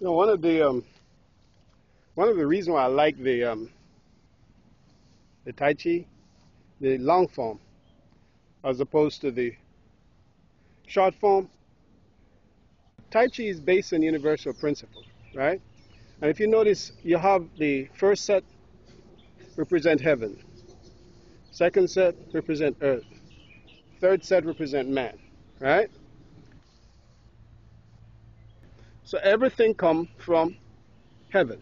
You know, one of the reasons why I like the Tai Chi, the long form, as opposed to the short form, Tai Chi is based on universal principle, right? And if you notice, you have the first set represent heaven, second set represent earth, third set represent man, right? So everything come from heaven.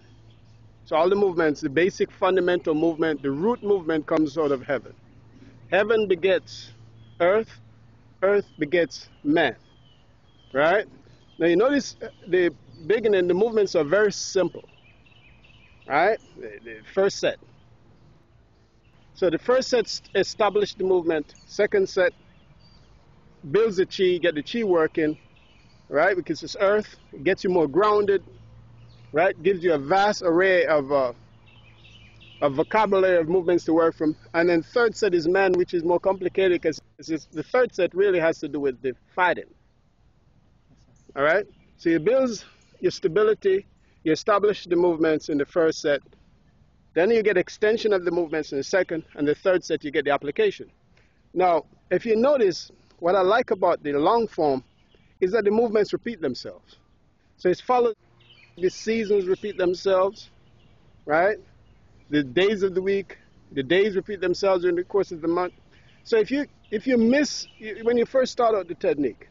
So all the movements, the basic fundamental movement, the root movement comes out of heaven. Heaven begets earth, earth begets man, right? Now you notice the beginning, the movements are very simple, right? The first set. So the first set establishes the movement. Second set builds the chi, get the chi working, right? Because it's earth, it gets you more grounded, right? Gives you a vast array of vocabulary of movements to work from. And then third set is man, which is more complicated because the third set really has to do with the fighting. All right? So you build your stability, you establish the movements in the first set, then you get extension of the movements in the second, and the third set you get the application. Now, if you notice, what I like about the long form is that the movements repeat themselves. So it's followed, the seasons repeat themselves, right? The days of the week, the days repeat themselves during the course of the month. So if you miss, when you first start out the technique,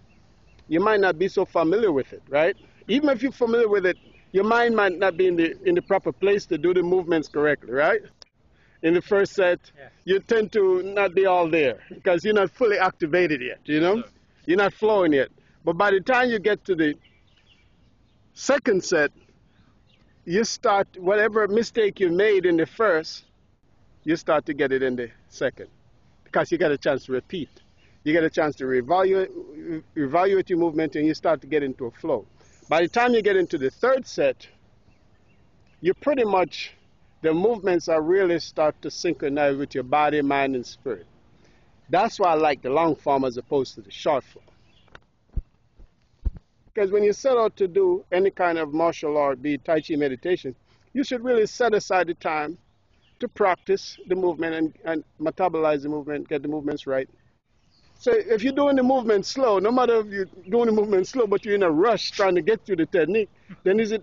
you might not be so familiar with it, right? Even if you're familiar with it, your mind might not be in the proper place to do the movements correctly, right? In the first set, yes, you tend to not be all there because you're not fully activated yet, you know? You're not flowing yet. But by the time you get to the second set, you start, whatever mistake you made in the first, you start to get it in the second because you get a chance to repeat. You get a chance to evaluate your movement, and you start to get into a flow. By the time you get into the third set, you pretty much, the movements are really start to synchronize with your body, mind, and spirit. That's why I like the long form as opposed to the short form. Because when you set out to do any kind of martial art, be it Tai Chi meditation, you should really set aside the time to practice the movement and metabolize the movement, get the movements right. So if you're doing the movement slow, no matter if you're doing the movement slow, but you're in a rush trying to get through the technique, then is it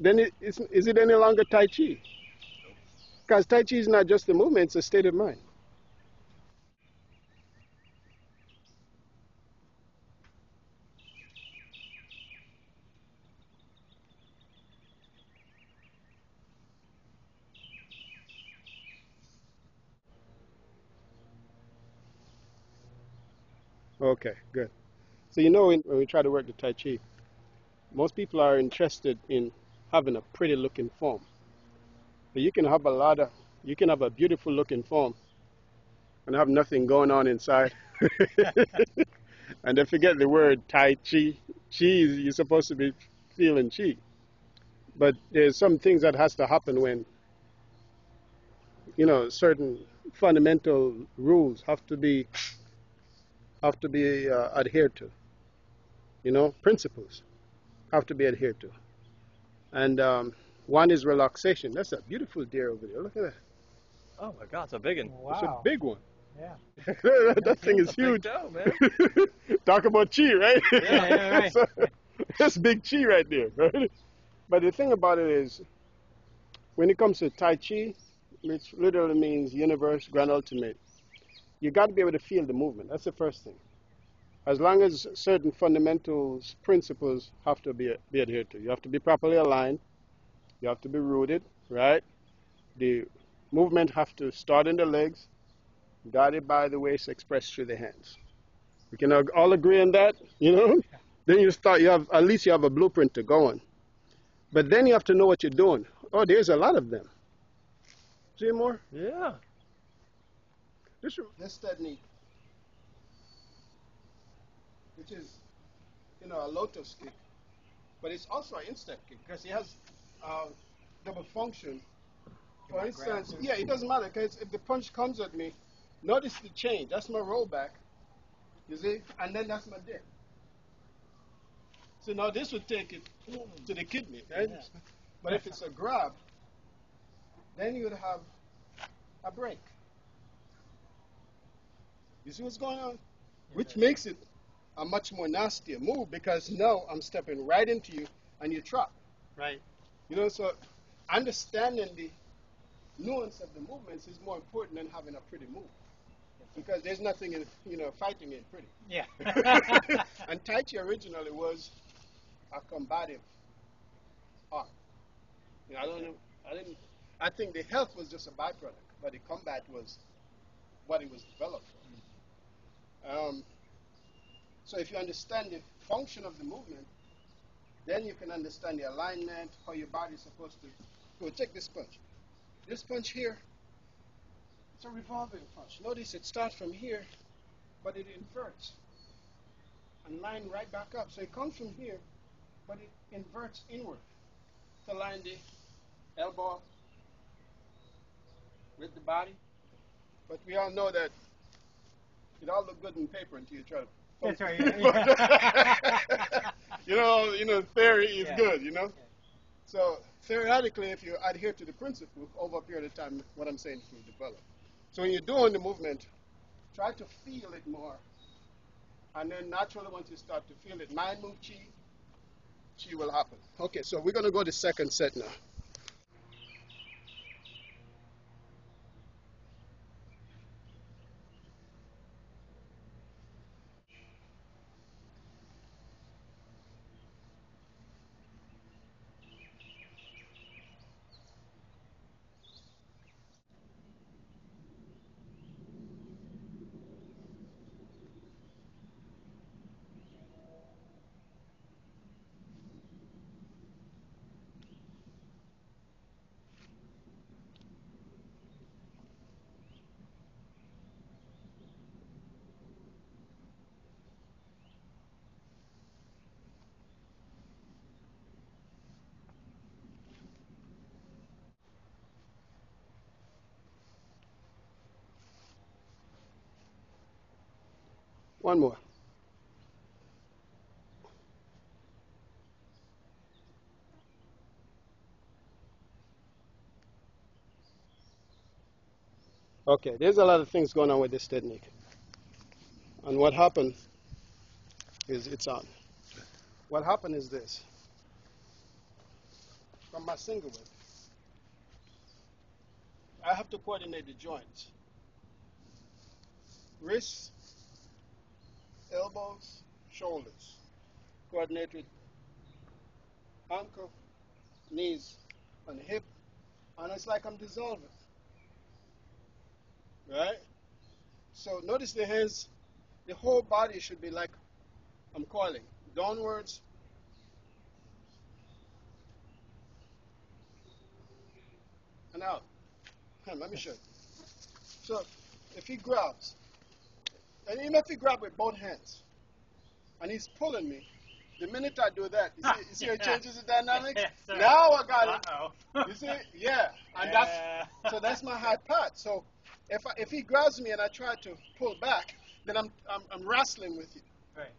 any longer Tai Chi? Because Tai Chi is not just a movement, it's a state of mind. Okay, good. So you know when we try to work the Tai Chi, most people are interested in having a pretty looking form. But you can have a beautiful looking form and have nothing going on inside. And they forget the word Tai Chi. Chi, you're supposed to be feeling Chi. But there's some things that has to happen when, certain fundamental rules have to be adhered to. Principles have to be adhered to. And one is relaxation. That's a beautiful deer over there. Look at that. Oh my God, it's a big one. Wow. It's a big one. Yeah. That thing is huge. Toe, man. Talk about chi, right? Yeah, right. That's big chi right there, right? But the thing about it is, when it comes to Tai Chi, which literally means universe, grand ultimate, you got to be able to feel the movement. That's the first thing. As long as certain fundamentals, principles have to be adhered to. You have to be properly aligned. You have to be rooted, right? The movement have to start in the legs, guided by the waist, expressed through the hands. We can all agree on that, Then at least you have a blueprint to go on. But then you have to know what you're doing. Oh, there's a lot of them. See more? Yeah. This technique, which is, a lotus kick, but it's also an instep kick because it has double function. For instance, yeah, it doesn't matter because if the punch comes at me, notice the change. That's my rollback, you see, and then that's my dip. So now this would take it to the kidney, right? Yeah. But if it's a grab, then you would have a break. You see what's going on? Which makes it a much more nastier move because now I'm stepping right into you and you trap. Right. You know, so understanding the nuance of the movements is more important than having a pretty move. Because there's nothing in, fighting ain't pretty. Yeah. And Tai Chi originally was a combative art. I think the health was just a byproduct, but the combat was what it was developed for. So if you understand the function of the movement, then you can understand the alignment, how your body's supposed to go. Take this punch. This punch here, it's a revolving punch. Notice it starts from here, but it inverts and line right back up. So it comes from here, but it inverts inward to line the elbow with the body. But we all know that it all look good in paper until you try to. That's right. Yeah. Theory is good, Yeah. So theoretically, if you adhere to the principle over a period of time, what I'm saying will develop. So when you're doing the movement, try to feel it more. And then naturally, once you start to feel it, mind move chi will happen. Okay, so we're going to go to the second set now. One more. Okay, there's a lot of things going on with this technique. And what happened is it's on. What happened is this. From my single whip, I have to coordinate the joints. Wrists, elbows, shoulders. Coordinate with ankle, knees, and hip. And it's like I'm dissolving. Right? So notice the hands, the whole body should be like I'm coiling. Downwards, and out. Let me show you. So if he grabs, and even if he grabs with both hands, and he's pulling me, the minute I do that, you see how it changes the dynamics? Yes, sir. Now I got it. Uh-oh. You see? Yeah. And that's my high part. So if he grabs me and I try to pull back, then I'm wrestling with you. Right.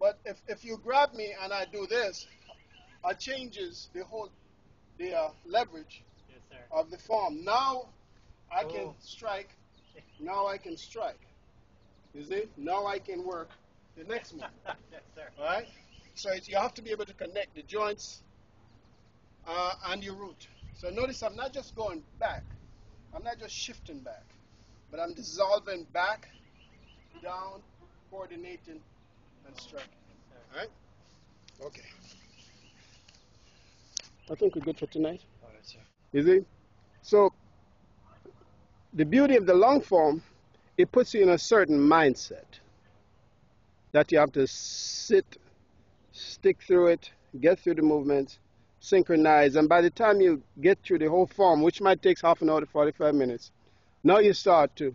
But if you grab me and I do this, I changes the leverage Yes, sir. of the form. Now I can strike. Now I can strike. You see? Now I can work the next move. Yes, sir. All right? So you have to be able to connect the joints and your root. So notice I'm not just going back. I'm not just shifting back. But I'm dissolving back, down, coordinating, and striking. All right? Okay. I think we're good for tonight. All right, sir. You see? So the beauty of the long form, it puts you in a certain mindset that you have to sit, stick through it, get through the movements, synchronize, and by the time you get through the whole form, which might take half an hour to 45 minutes, now you start to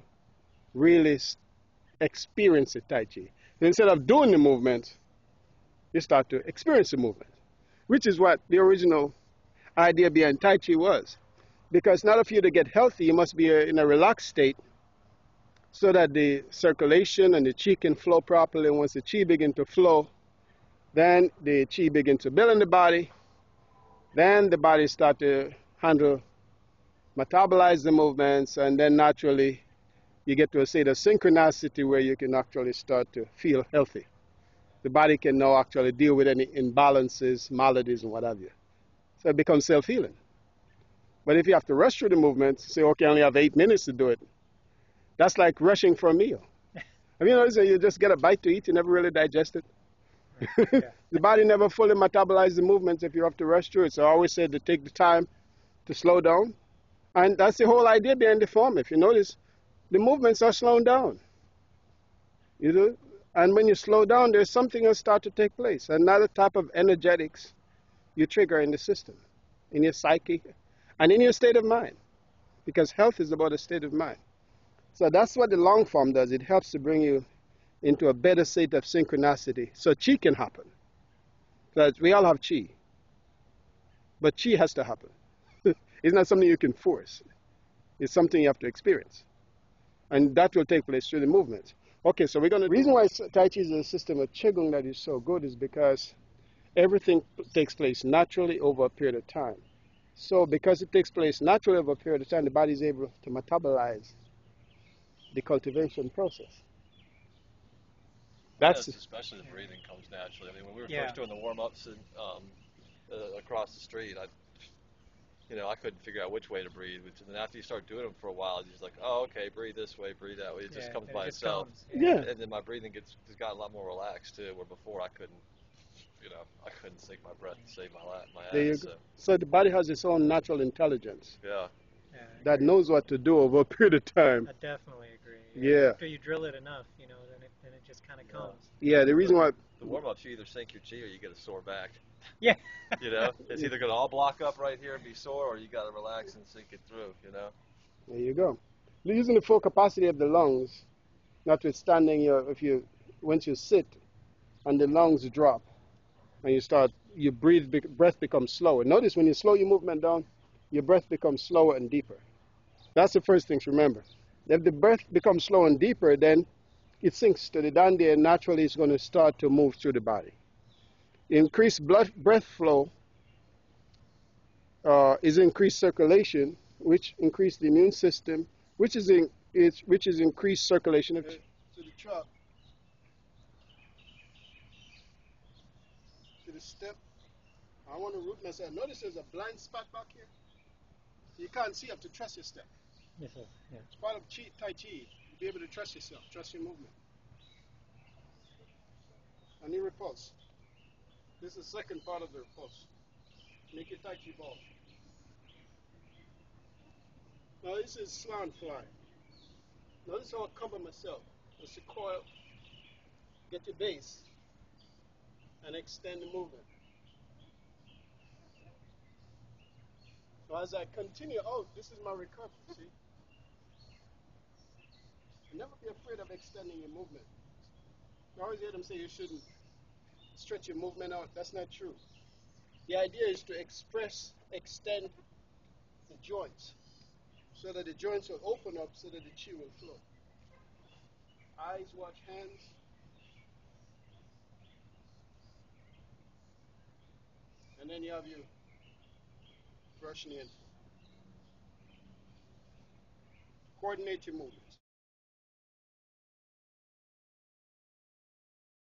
really experience the Tai Chi. Instead of doing the movement, you start to experience the movement, which is what the original idea behind Tai Chi was. Because in order for you to get healthy, you must be in a relaxed state so that the circulation and the chi can flow properly. And once the chi begin to flow, Then the chi begin to build in the body. Then the body start to handle, metabolize the movements, and then naturally you get to a state of synchronicity where you can actually start to feel healthy. The body can now actually deal with any imbalances, maladies, and what have you. So it becomes self-healing. But if you have to rush through the movements, say, okay, I only have 8 minutes to do it, that's like rushing for a meal. Have you noticed that you just get a bite to eat, you never really digest it? Right. Yeah. The body never fully metabolizes the movements if you have to rush through it. So I always say to take the time to slow down. And that's the whole idea behind the form. If you notice, the movements are slowing down. You know? And when you slow down, there's something else start to take place. Another type of energetics you trigger in the system, in your psyche, and in your state of mind. Because health is about a state of mind. So that's what the long form does. It helps to bring you into a better state of synchronicity so chi can happen. Because we all have chi, but chi has to happen. It's not something you can force. It's something you have to experience. And that will take place through the movements. Okay, so we're going to. The reason why Tai Chi is a system of Qigong that is so good is because everything takes place naturally over a period of time. So, because it takes place naturally over a period of time, the body is able to metabolize the cultivation process. I That's noticed especially the breathing comes naturally. I mean, when we were Yeah. first doing the warm ups and across the street, I couldn't figure out which way to breathe. And then after you start doing them for a while, you're just like, oh, okay, breathe this way, breathe that way. It just Yeah. comes And it by just itself. comes. Yeah. yeah. And then my breathing has gotten a lot more relaxed too. Where before I couldn't sink my breath to save my There you ass. go. So So the body has its own natural intelligence yeah, Yeah. I that agree. knows what to do over a period of time. I definitely agree. Yeah. Yeah. After you drill it enough, then it just kind of yeah. comes. Yeah, the The reason why. the warm ups, you either sink your chi or you get a sore back. Yeah. It's either going to all block up right here and be sore, or you got to relax and sink it through. There you go. Using the full capacity of the lungs, notwithstanding if you once you sit and the lungs drop and you breathe, breath becomes slower. Notice when you slow your movement down, your breath becomes slower and deeper. That's the first thing to remember. If the breath becomes slower and deeper, then it sinks to the dandia and naturally it's going to start to move through the body. Increased breath flow is increased circulation, which increase the immune system, which is increased circulation to the trunk, to the step. I want to root myself. Notice there's a blind spot back here. You can't see. You have to trust your step. Yes, sir. Yeah. It's part of Tai Chi. You be able to trust yourself, trust your movement. And your repulse. This is the second part of the repulse. Make your Tai Chi ball. Now this is slant fly. Notice how I cover myself. Just to coil, get your base, and extend the movement. So as I continue out, this is my recovery. See, and never be afraid of extending your movement. You always hear them say you shouldn't stretch your movement out. That's not true. The idea is to extend the joints so that the joints will open up so that the chi will flow. Eyes watch hands, and then you have your brushing in. Coordinate your movements.